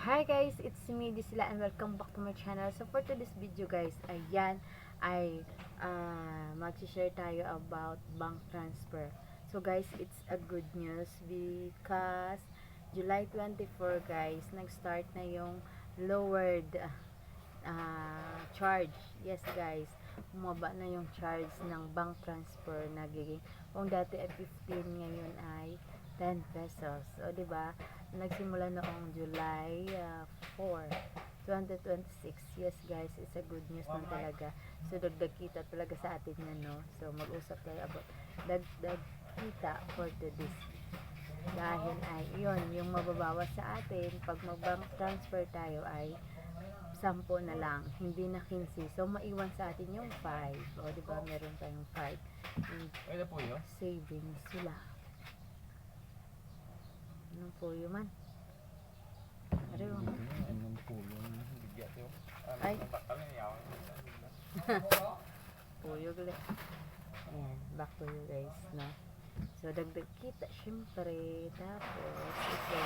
Hi guys, it's me Disila and welcome back to my channel. So for today's video guys, ayan ay mag-share tayo about bank transfer. So guys, it's a good news because July 24 guys, nag-start na yung lowered charge. Yes guys, bumaba na yung charge ng bank transfer. Nagiging kung dati ay 15, ngayon ay 10 pesos. O diba, nagsimula noong July 4, 2026. Yes guys, it's a good news na talaga. So dagdag kita talaga sa atin yan, no? So mag-usap tayo about dagdag kita for this. Dahil ay yun, yung mababawas sa atin pag mag-bank transfer tayo ay 10 na lang, hindi na 15. So maiwan sa atin yung 5. O diba, meron tayong 5 savings sila. Anong po yun man? Ay. Puyo gali. Ayan, back to you guys, no? So, dagdag kita, syempre. Tapos, ito,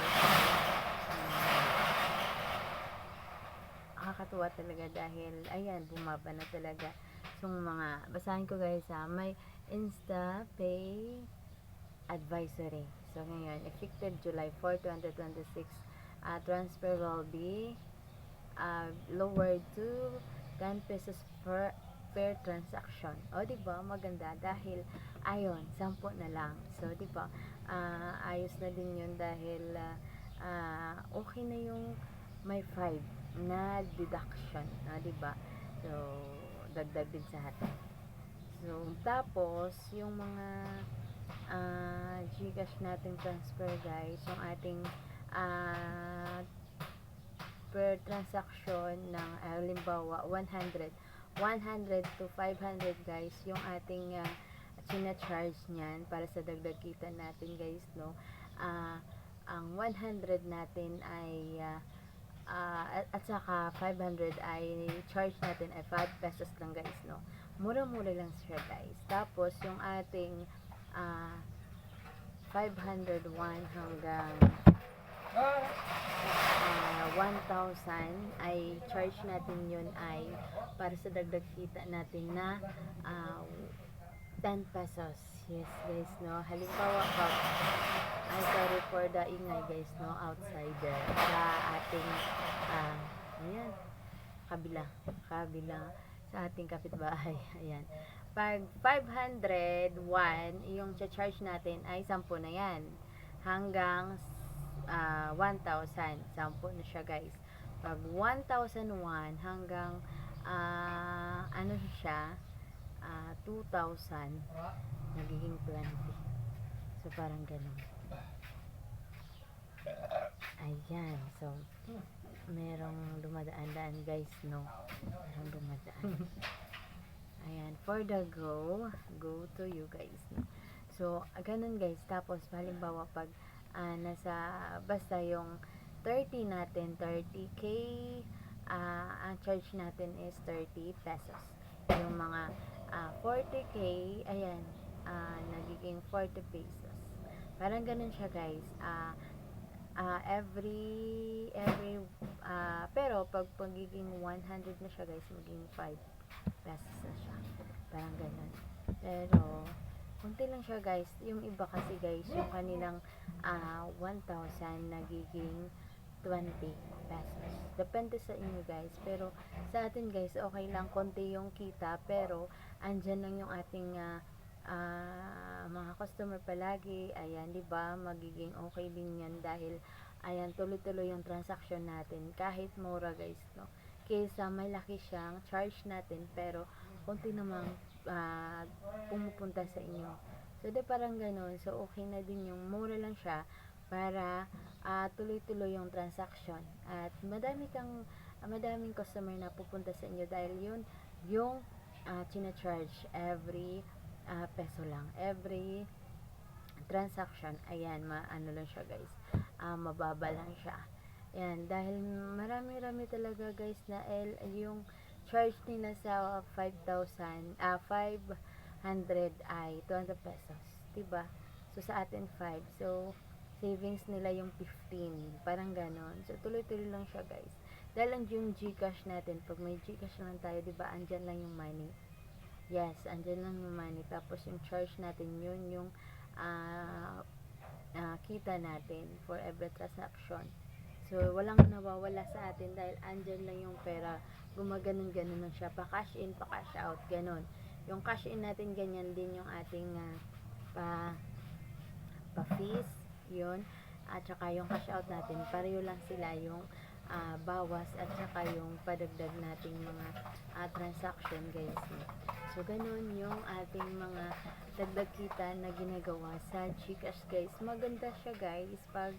nakakatuwa talaga dahil, ayan, bumaba na talaga. So, mga, basahin ko guys ha, may Insta Pay Advisory. So, ngayon, effective July 4, 2026, transfer will be lowered to 10 pesos per transaction. O, diba? Maganda dahil, ayon, 10 na lang. So, diba? Ayos na din yun dahil okay na yung may 5 na deduction. Diba? So, dagdag din sa atin. So, tapos, yung mga Gcash nating transfer guys, yung ating per transaction ng halimbawa 100 to 500 guys, yung ating charge niyan para sa dagdag kita natin guys, no? Ang 100 natin ay at saka 500 ay charge natin ay 5 pesos lang guys, no? Mura-mura lang siya guys. Tapos yung ating 501 hanggang 1,000 ay charge natin yun ay para sa dagdag kita natin na 10 pesos. Yes guys, no? Halimbawa pag ay sorry for the ingay guys, no? Outside sa ating ayan, kabila sa ating kapitbahay. Ayan. Pag 501, yung charge natin ay 10 na yan. Hanggang 1,000, 10 na siya guys. Pag 1,001 hanggang ano siya, 2,000, nagiging 20. So, parang ganun. Ayan. So, merong dumadaan-daan guys, no? Merong dumadaan. Ayan, for the go to you guys, no? So, ganun guys. Tapos, halimbawa pag nasa, basta yung 30 natin, 30k, ang charge natin is 30 pesos. Yung mga 40k, ayan, nagiging 40 pesos. Parang ganun siya guys. Every pero pag pagiging 100 na siya guys, magiging 5 pesos na siya. Parang ganun. Pero, kunti lang siya guys. Yung iba kasi guys, yung kanilang 1,000 nagiging 20 pesos. Depende sa inyo guys. Pero, sa atin guys, okay lang. Konti yung kita. Pero, andyan lang yung ating mga customer palagi. Ayan, diba? Magiging okay din yan dahil, ayan, tuloy-tuloy yung transaction natin. Kahit mura guys, no? Kaysa malaki siyang charge natin pero konti namang pumupunta sa inyo. So, parang ganun. So, okay na din yung mura lang siya para tuloy-tuloy yung transaction. At madaming customer na pupunta sa inyo dahil yun yung china-charge every peso lang. Every transaction, ayan, ano lang siya guys. Mababa lang siya. Ayan, dahil marami-rami talaga guys na yung charge nila sa 500 ay 20 pesos, diba? So sa atin 5. So savings nila yung 15, parang ganon. So tuloy-tuloy lang siya guys. Dahil lang yung GCash natin, pag may GCash naman tayo, di ba, andyan lang yung money. Yes, andyan lang yung money. Tapos yung charge natin, yun yung ah kita natin for every transaction. So, walang nawawala sa atin dahil andyan lang yung pera. Gumaganon-ganon lang siya. Pa-cash in, pa-cash out. Ganon. Yung cash in natin, ganyan din yung ating pa, pa-fees. Yun. At saka yung cash out natin, pareho lang sila yung bawas at saka yung padagdag nating mga transaction guys. So, ganun yung ating mga dagdag kita na ginagawa sa GCash guys. Maganda siya guys pag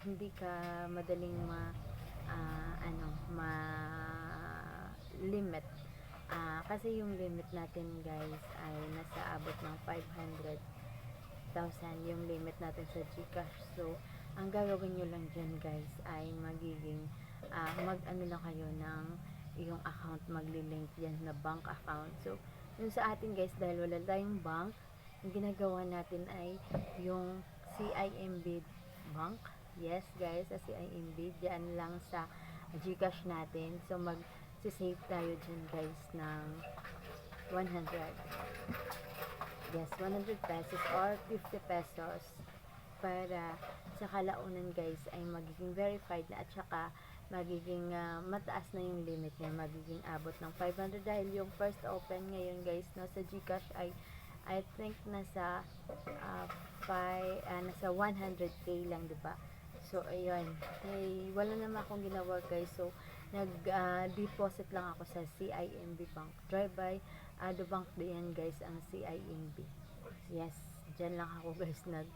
hindi ka madaling ma limit. Kasi yung limit natin guys ay nasa abot ng 500,000 yung limit natin sa GCash. So, ang gagawin nyo lang dyan guys ay magiging mag-ano lang kayo ng yung account, magli-link yan na bank account. So, yung sa atin guys, dahil wala tayong bank, yung ginagawa natin ay yung CIMB bank. Yes guys, sa CIMB, dyan lang sa GCash natin. So, mag-save tayo dyan guys ng 100. Yes, 100 pesos or 50 pesos para sa kalaunan guys ay magiging verified na at saka magiging mataas na yung limit niya, magiging abot ng 500 dahil yung first open ngayon guys no, sa GCash ay I think nasa nasa 100k lang, diba? So ayun, wala naman akong ginawa guys. So nag-deposit lang ako sa CIMB Bank. Drive by the bank din guys ang CIMB. Yes, dyan lang ako guys nag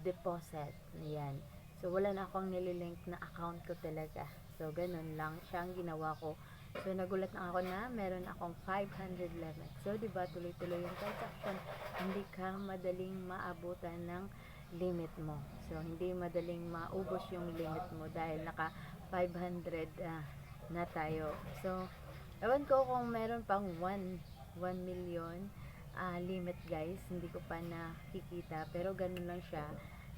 deposit. Ayan. So wala na akong nililink na account ko talaga. So ganun lang siyang ginawa ko. So nagulat na ako na meron akong 500 limit. So diba tuloy-tuloy yung transaction. Hindi ka madaling maabutan ng limit mo. So hindi madaling maubos yung limit mo dahil naka 500 na tayo. So ewan ko kung meron pang 1 million limit guys, hindi ko pa nakikita pero ganun lang siya,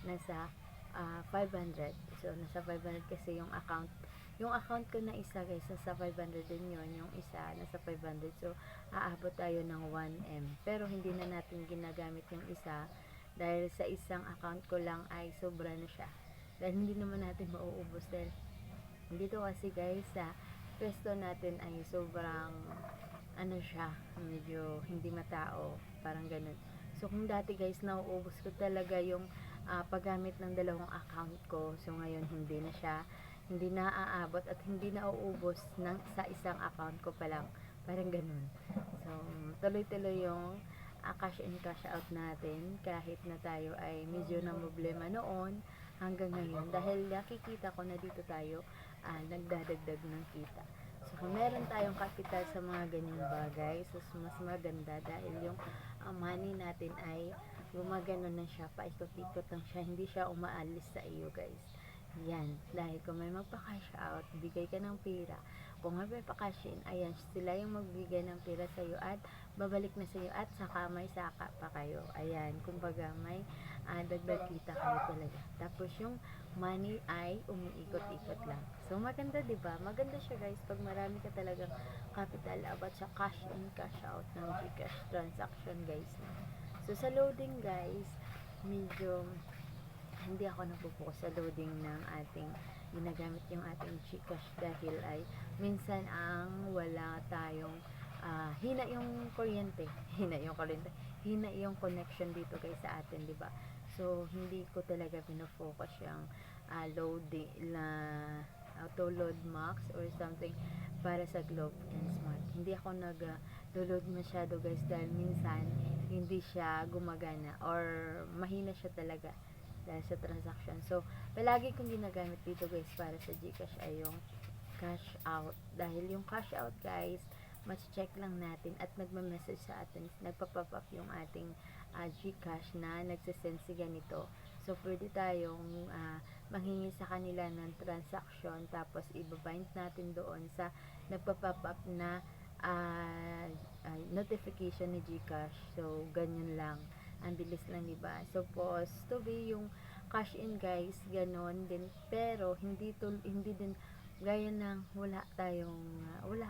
nasa 500. So nasa 500 kasi yung account ko na isa guys, nasa 500 din yun, yung isa nasa 500. So aabot tayo ng 1M pero hindi na natin ginagamit yung isa dahil sa isang account ko lang ay sobra na siya dahil hindi naman natin mauubos dahil dito kasi guys sa pwesto natin ay sobrang siya, medyo hindi matao, parang ganun. So kung dati guys nauubos ko talaga yung paggamit ng dalawang account ko, so ngayon hindi na aabot at hindi na uubos sa isang account ko pa lang, parang ganun. So tuloy-tuloy yung cash in cash out natin kahit na tayo ay medyo na problema noon hanggang ngayon dahil nakikita ko na dito tayo nagdadagdag ng kita. So, kung meron tayong kapital sa mga ganyang bagay, so mas maganda dahil yung money natin ay gumagano na siya, paikot-ikot lang siya, hindi siya umaalis sa iyo guys. Yan, dahil kung may magpa-cash out, bigay ka ng pera. Kung may pa-cash in, ayan, sila yung magbigay ng pera sa iyo at babalik na sa iyo at saka may saka pa kayo. Ayan, kumbaga may dagdag kita kayo talaga. Tapos yung money ay umiikot-ikot lang. So maganda 'di ba? Maganda siya guys pag marami ka talagang capital about sa cash in cash out ng GCash transaction guys. So sa loading guys, medyo hindi ako napupokus sa loading ng ating ginagamit yung ating GCash dahil ay minsan ang wala tayong hina yung kuryente, hina yung connection dito guys sa atin, 'di ba? So hindi ko talaga pinofocus yung loading na auto load max or something para sa Globe and Smart. Hindi ako nag-load masyado guys dahil minsan hindi siya gumagana or mahina siya talaga dahil sa transaction. So, palagi kong ginagamit dito guys para sa GCash ay yung cash out. Dahil yung cash out guys, mas-check lang natin at nagma-message sa atin, nagpa-pop up yung ating GCash na nagsisend si ganito. So, pwede tayong manghingi sa kanila ng transaction tapos ibabind natin doon sa nagpa-pop up na notification ni GCash. So, ganyan lang. Ang bilis lang, diba? So, supposed to be yung cash in guys, ganon din, pero hindi din gaya ng wala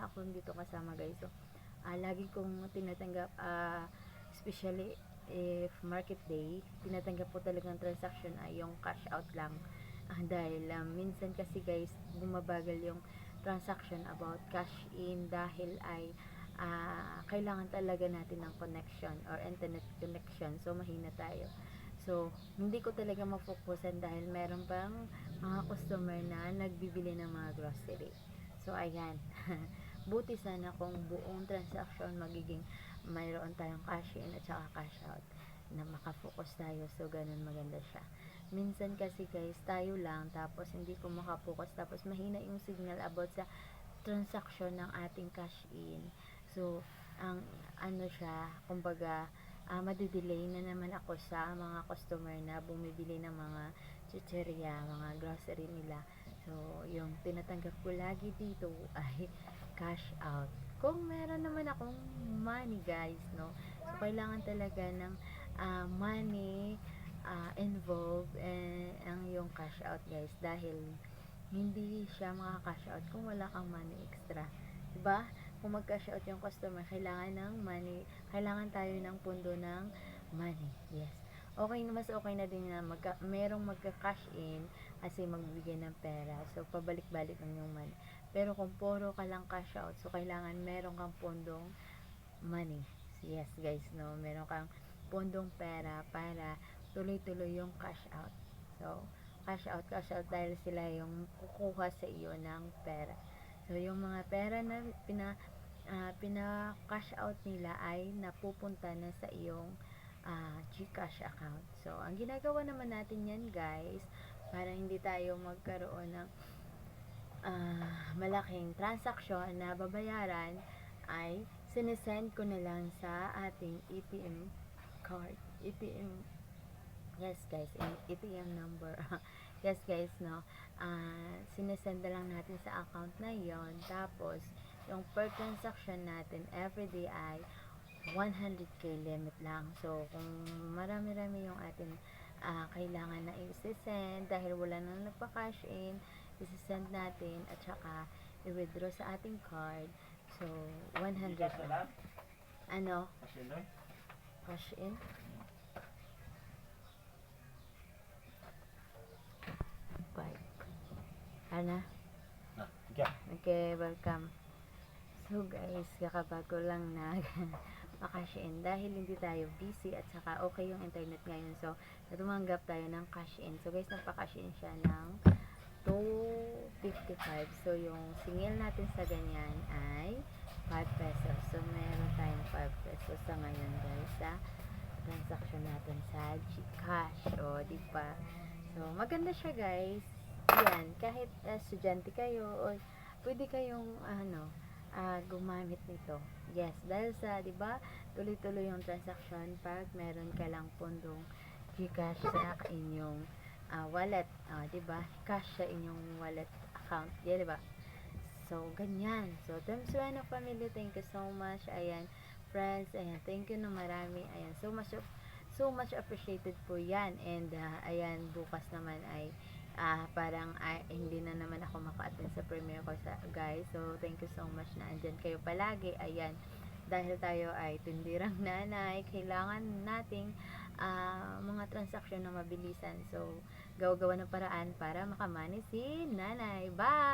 akong dito kasama guys. So lagi kong tinatanggap, especially if market day, tinatanggap ko talagang transaction ay yung cash out lang. Dahil minsan kasi guys, bumabagal yung transaction about cash in dahil ay kailangan talaga natin ng connection or internet connection, so mahina tayo. So hindi ko talaga mafokusan dahil meron pang mga customer na nagbibili ng mga grocery. So ayan, buti sana kung buong transaction magiging mayroon tayong cash in at saka cash out na makafocus tayo, so ganun maganda siya. Minsan kasi guys, tayo lang tapos hindi ko makapokus, tapos mahina yung signal about sa transaction ng ating cash in. So ang siya, kumbaga madidelay na naman ako sa mga customer na bumibili ng mga chicheria, mga grocery nila. So yung tinatanggap ko lagi dito ay cash out. Kung meron naman akong money guys, no, so kailangan talaga ng money involved ang yung cash out guys, dahil hindi siya maka-cash out kung wala kang money extra, diba? Kung mag-cash out yung customer, kailangan ng money, kailangan tayo ng pundo ng money. Yes, mas okay na din na merong magka-cash in kasi magbibigay ng pera, so pabalik-balik lang yung money. Pero kung puro ka lang cash out, so kailangan meron kang pundong money. Yes guys, no, meron kang pundong pera para tuloy-tuloy yung cash out. So cash out dahil sila yung kukuha sa iyo ng pera. So yung mga pera na pina-cash out nila ay napupunta na sa iyong GCash account. So ang ginagawa naman natin yan guys, para hindi tayo magkaroon ng malaking transaction na babayaran, ay sinesend ko na lang sa ating ATM card, yes guys, ATM number. Yes guys, no, sinesend na lang natin sa account na yon. Tapos yung per transaction natin everyday ay 100k limit lang. So kung marami-rami yung ating kailangan na i-send dahil wala nang nagpa-cash in, i-send natin at saka i-withdraw sa ating card. So 100 lang. Ano? Cash in? Bye. Ano? Okay, welcome. So guys, kakabago lang cash in dahil hindi tayo busy at saka okay yung internet ngayon. So tumanggap tayo ng cash in. So guys, nagpa-cash in siya ng 255. So yung singil natin sa ganyan ay 5 pesos. So meron tayong 5 pesos sa ngayon guys sa transaction natin sa GCash. O diba? So maganda siya guys. Yan, kahit estudyante kayo o pwede kayong gumamit nito. Yes, dahil sa, 'di ba, tuloy-tuloy yung transaction pag meron ka lang pundong GCash sa inyong wallet, 'di ba? Cash sa inyong wallet account, 'di ba? So, ganyan. So, Team Sueno family, thank you so much. Ayan, friends, ayan, thank you na marami. Ayan, so much appreciated po 'yan. And ayan, bukas naman ay parang hindi na naman ako maka-attend sa premiere ko guys. So thank you so much na andyan kayo palagi. Ayan, dahil tayo ay tindirang nanay, kailangan nating mga transaksyon na mabilisan. So gawa-gawa ng paraan para makamani si nanay. Bye!